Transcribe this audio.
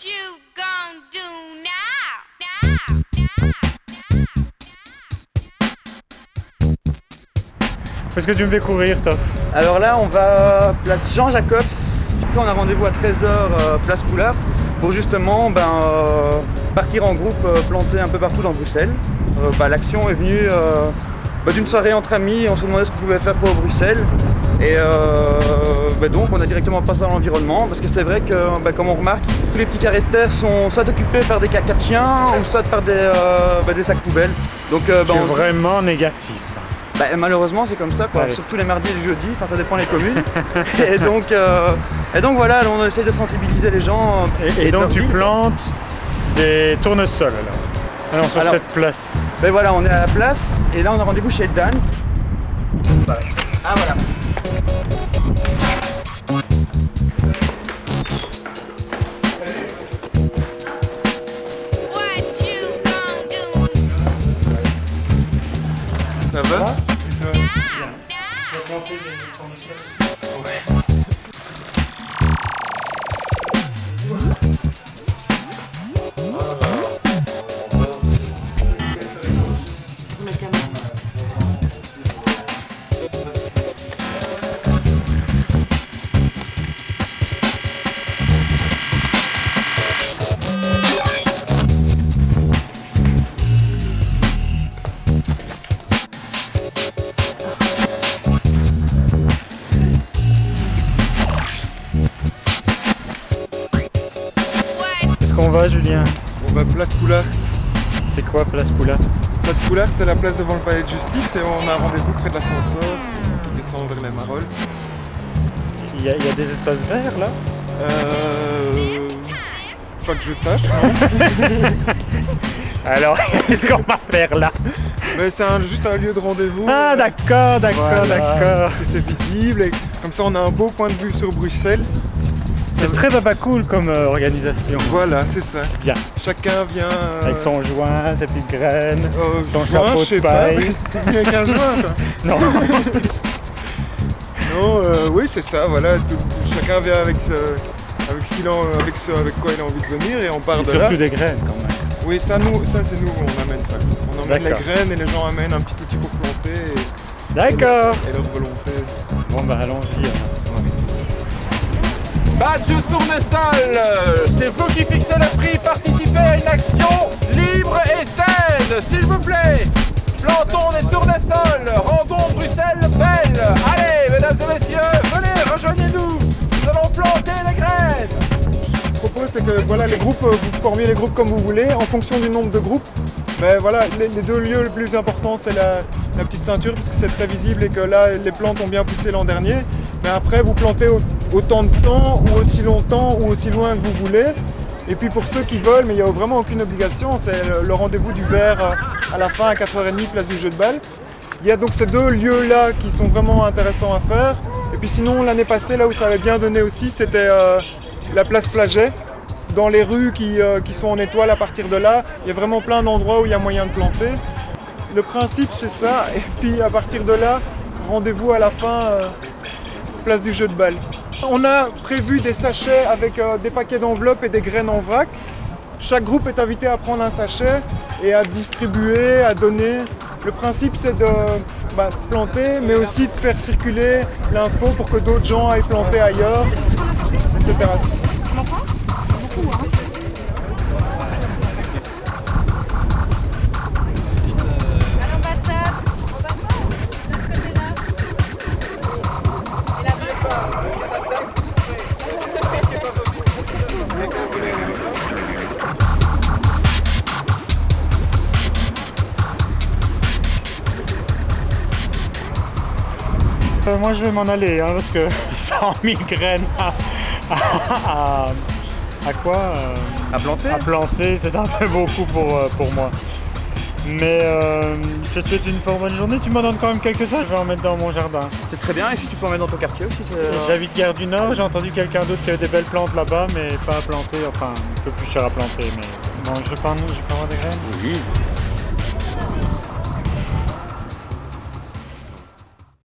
you gonna do now? Où est-ce que tu me fais courir, Toff? Alors là, on va place Jean Jacobs. Puis on a rendez-vous à 13h place Poulard pour justement partir en groupe planter un peu partout dans Bruxelles. L'action est venue d'une soirée entre amis. On se demandait ce qu'on pouvait faire pour Bruxelles. Et donc on a directement passé à l'environnement parce que c'est vrai que comme on remarque, tous les petits carrés de terre sont soit occupés par des caca de chiens ou soit par des sacs poubelles. Donc Tu es vraiment négatif. Malheureusement c'est comme ça quoi. Ouais. Surtout les mardis et les jeudis, enfin ça dépend des communes. et donc voilà, on essaie de sensibiliser les gens. Et donc leur tu vie. plantes des tournesols alors sur cette place. Ben voilà, on est à la place et là on a rendez-vous chez Dan. Ah voilà. What you gonna do Ça va? now? Est-ce qu'on va, Julien? On va place Poulard. C'est quoi Place Poulard? Place Poulard, c'est la place devant le palais de justice et on a rendez-vous près de l'ascenseur qui descend vers les Marolles. Il y a des espaces verts là? Pas que je sache, non? Alors, qu'est-ce qu'on va faire là? Mais c'est juste un lieu de rendez-vous. Ah d'accord, d'accord, Voilà, d'accord. parce que c'est visible et comme ça on a un beau point de vue sur Bruxelles. C'est très baba cool comme organisation. Voilà, c'est ça. C'est bien. Chacun vient... Avec son joint, ses petites graines, son joint, chapeau je sais de pas. paille. Avec un joint quoi. Non. Non, oui c'est ça, voilà. Chacun vient avec avec quoi il a envie de venir et on part Et de là. surtout des graines quand même. Oui, ça c'est nous, on amène ça. On emmène les D'accord. graines et les gens amènent un petit outil pour planter D'accord. et leur volonté. Bon bah allons-y. Badge tournesol, c'est vous qui fixez le prix, participez à une action libre et saine, s'il vous plaît. Plantons des tournesols, rendons Bruxelles belle. Allez, mesdames et messieurs, venez, rejoignez-nous. Nous allons planter les graines. Ce que je propose, c'est que voilà, les groupes, vous formiez les groupes comme vous voulez, en fonction du nombre de groupes. Mais voilà, les deux lieux les plus importants, c'est la petite ceinture, parce que c'est très visible et que là, les plantes ont bien poussé l'an dernier. Mais après, vous plantez autant de temps, ou aussi longtemps, ou aussi loin que vous voulez. Et puis pour ceux qui veulent, mais il n'y a vraiment aucune obligation, c'est le rendez-vous du verre à la fin à 4h30, place du jeu de balle. Il y a donc ces deux lieux-là qui sont vraiment intéressants à faire. Et puis sinon, l'année passée, là où ça avait bien donné aussi, c'était la place Flaget. Dans les rues qui sont en étoile à partir de là, il y a vraiment plein d'endroits où il y a moyen de planter. Le principe, c'est ça. Et puis à partir de là, rendez-vous à la fin, place du jeu de balle. On a prévu des sachets avec des paquets d'enveloppes et des graines en vrac. Chaque groupe est invité à prendre un sachet et à distribuer, à donner. Le principe, c'est de planter, mais aussi de faire circuler l'info pour que d'autres gens aillent planter ailleurs, etc. Moi je vais m'en aller parce que 100 000 graines à quoi À planter. à planter, c'est un peu beaucoup pour moi. Mais je te souhaite une fort bonne journée. Tu m'en donnes quand même quelques-uns, je vais en mettre dans mon jardin. C'est très bien, et si tu peux en mettre dans ton quartier aussi, J'habite Gare du Nord, j'ai entendu quelqu'un d'autre qui avait des belles plantes là-bas, mais pas à planter, enfin un peu plus cher à planter. Mais bon, je peux avoir des graines? Oui.